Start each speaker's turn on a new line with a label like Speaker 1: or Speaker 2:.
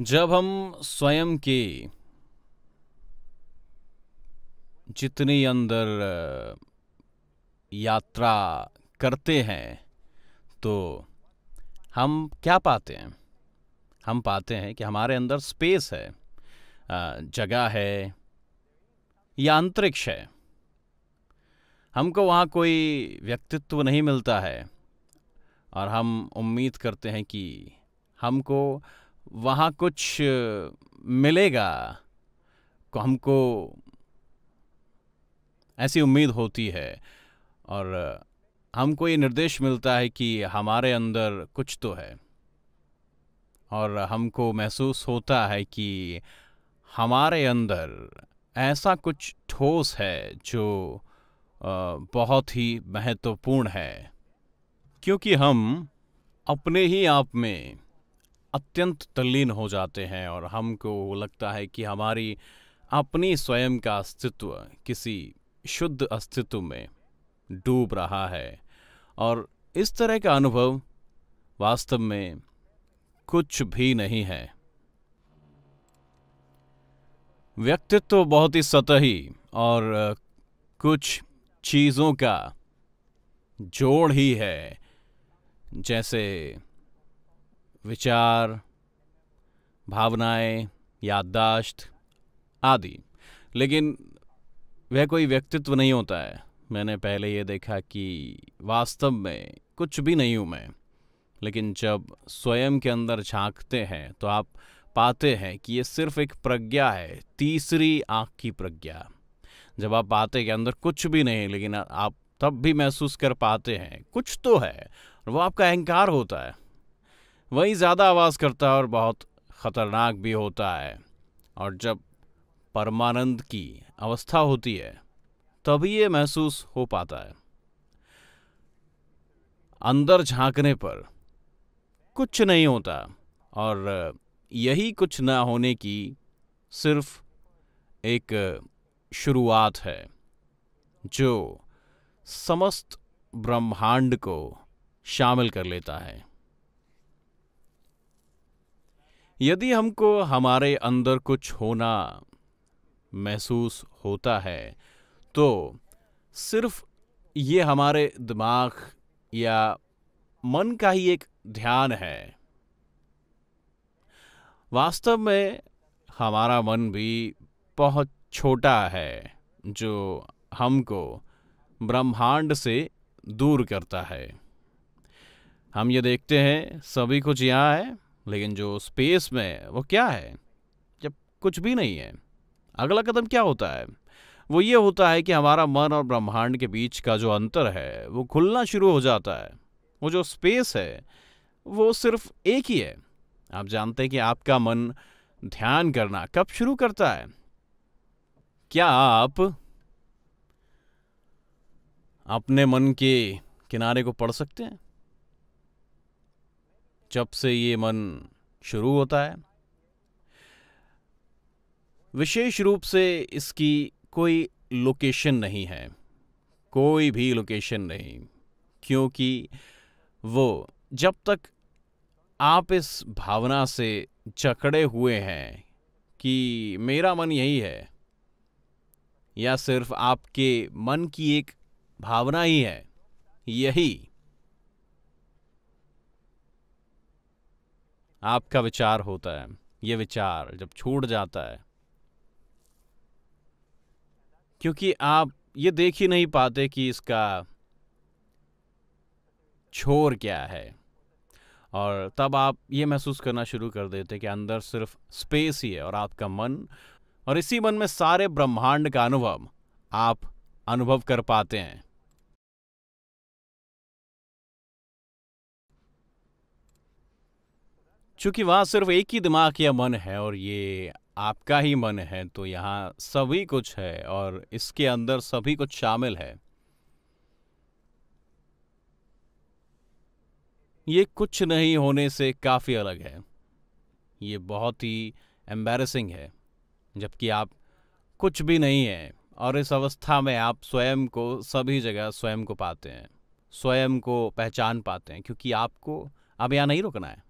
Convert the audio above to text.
Speaker 1: जब हम स्वयं के जितनी अंदर यात्रा करते हैं तो हम क्या पाते हैं? हम पाते हैं कि हमारे अंदर स्पेस है, जगह है या अंतरिक्ष है। हमको वहाँ कोई व्यक्तित्व नहीं मिलता है और हम उम्मीद करते हैं कि हमको वहाँ कुछ मिलेगा। हमको ऐसी उम्मीद होती है और हमको ये निर्देश मिलता है कि हमारे अंदर कुछ तो है और हमको महसूस होता है कि हमारे अंदर ऐसा कुछ ठोस है जो बहुत ही महत्वपूर्ण है, क्योंकि हम अपने ही आप में अत्यंत तल्लीन हो जाते हैं और हमको लगता है कि हमारी अपनी स्वयं का अस्तित्व किसी शुद्ध अस्तित्व में डूब रहा है। और इस तरह का अनुभव वास्तव में कुछ भी नहीं है। व्यक्तित्व बहुत ही सतही और कुछ चीज़ों का जोड़ ही है, जैसे विचार, भावनाएं, याददाश्त आदि। लेकिन वह कोई व्यक्तित्व नहीं होता है। मैंने पहले ये देखा कि वास्तव में कुछ भी नहीं हूँ मैं, लेकिन जब स्वयं के अंदर झांकते हैं तो आप पाते हैं कि ये सिर्फ एक प्रज्ञा है, तीसरी आँख की प्रज्ञा। जब आप पाते कि अंदर कुछ भी नहीं, लेकिन आप तब भी महसूस कर पाते हैं कुछ तो है, और वो आपका अहंकार होता है। वही ज़्यादा आवाज़ करता है और बहुत ख़तरनाक भी होता है। और जब परमानंद की अवस्था होती है तभी ये महसूस हो पाता है। अंदर झांकने पर कुछ नहीं होता, और यही कुछ ना होने की सिर्फ एक शुरुआत है जो समस्त ब्रह्मांड को शामिल कर लेता है। यदि हमको हमारे अंदर कुछ होना महसूस होता है तो सिर्फ ये हमारे दिमाग या मन का ही एक ध्यान है। वास्तव में हमारा मन भी बहुत छोटा है, जो हमको ब्रह्मांड से दूर करता है। हम ये देखते हैं सभी कुछ यहाँ है, लेकिन जो स्पेस में वो क्या है? जब कुछ भी नहीं है, अगला कदम क्या होता है? वो ये होता है कि हमारा मन और ब्रह्मांड के बीच का जो अंतर है वो खुलना शुरू हो जाता है। वो जो स्पेस है वो सिर्फ एक ही है। आप जानते हैं कि आपका मन ध्यान करना कब शुरू करता है? क्या आप अपने मन के किनारे को पढ़ सकते हैं? जब से ये मन शुरू होता है, विशेष रूप से इसकी कोई लोकेशन नहीं है, कोई भी लोकेशन नहीं, क्योंकि वो जब तक आप इस भावना से जकड़े हुए हैं कि मेरा मन यही है, या सिर्फ आपके मन की एक भावना ही है यही आपका विचार होता है, ये विचार जब छूट जाता है, क्योंकि आप ये देख ही नहीं पाते कि इसका छोर क्या है, और तब आप ये महसूस करना शुरू कर देते कि अंदर सिर्फ स्पेस ही है और आपका मन, और इसी मन में सारे ब्रह्मांड का अनुभव आप अनुभव कर पाते हैं। चूंकि वहाँ सिर्फ एक ही दिमाग या मन है और ये आपका ही मन है, तो यहाँ सभी कुछ है और इसके अंदर सभी कुछ शामिल है। ये कुछ नहीं होने से काफ़ी अलग है। ये बहुत ही एम्बैरेसिंग है, जबकि आप कुछ भी नहीं है और इस अवस्था में आप स्वयं को सभी जगह स्वयं को पाते हैं, स्वयं को पहचान पाते हैं, क्योंकि आपको अब यहाँ नहीं रुकना है।